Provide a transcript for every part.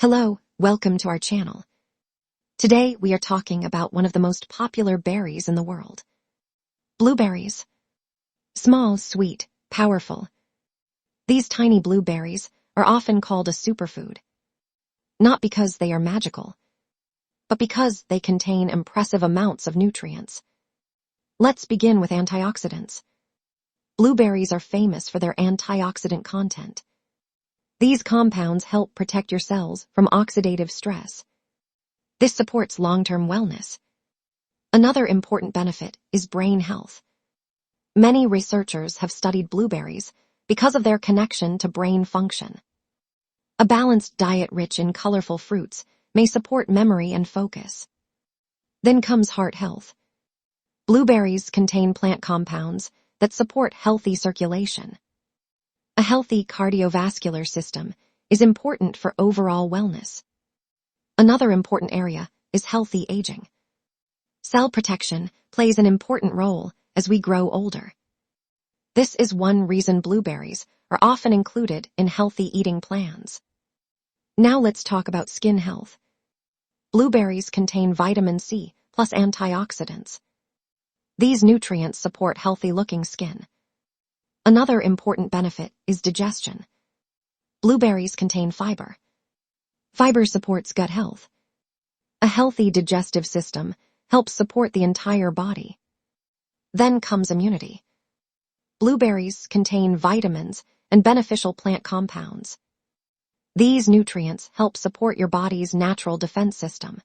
Hello, welcome to our channel. Today we are talking about one of the most popular berries in the world. Blueberries. Small, sweet, powerful. These tiny blueberries are often called a superfood. Not because they are magical, but because they contain impressive amounts of nutrients. Let's begin with antioxidants. Blueberries are famous for their antioxidant content. These compounds help protect your cells from oxidative stress. This supports long-term wellness. Another important benefit is brain health. Many researchers have studied blueberries because of their connection to brain function. A balanced diet rich in colorful fruits may support memory and focus. Then comes heart health. Blueberries contain plant compounds that support healthy circulation. A healthy cardiovascular system is important for overall wellness. Another important area is healthy aging. Cell protection plays an important role as we grow older. This is one reason blueberries are often included in healthy eating plans. Now let's talk about skin health. Blueberries contain vitamin C plus antioxidants. These nutrients support healthy-looking skin. Another important benefit is digestion. Blueberries contain fiber. Fiber supports gut health. A healthy digestive system helps support the entire body. Then comes immunity. Blueberries contain vitamins and beneficial plant compounds. These nutrients help support your body's natural defense system.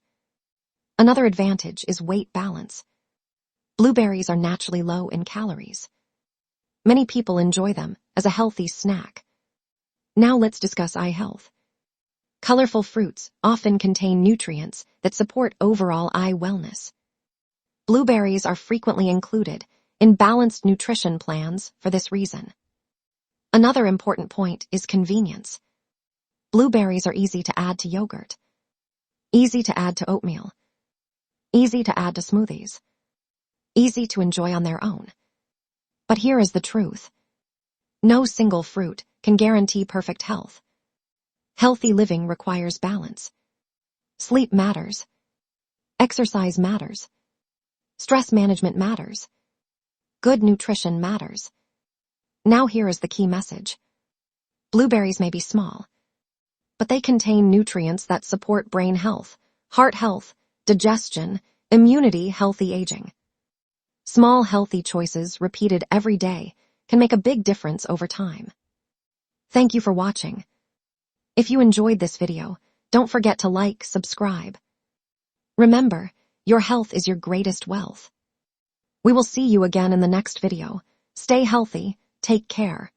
Another advantage is weight balance. Blueberries are naturally low in calories. Many people enjoy them as a healthy snack. Now let's discuss eye health. Colorful fruits often contain nutrients that support overall eye wellness. Blueberries are frequently included in balanced nutrition plans for this reason. Another important point is convenience. Blueberries are easy to add to yogurt, easy to add to oatmeal, easy to add to smoothies, easy to enjoy on their own. But here is the truth. No single fruit can guarantee perfect health. Healthy living requires balance. Sleep matters. Exercise matters. Stress management matters. Good nutrition matters. Now here is the key message. Blueberries may be small, but they contain nutrients that support brain health, heart health, digestion, immunity, healthy aging. Small healthy choices repeated every day can make a big difference over time. Thank you for watching. If you enjoyed this video, don't forget to like, subscribe. Remember, your health is your greatest wealth. We will see you again in the next video. Stay healthy, take care.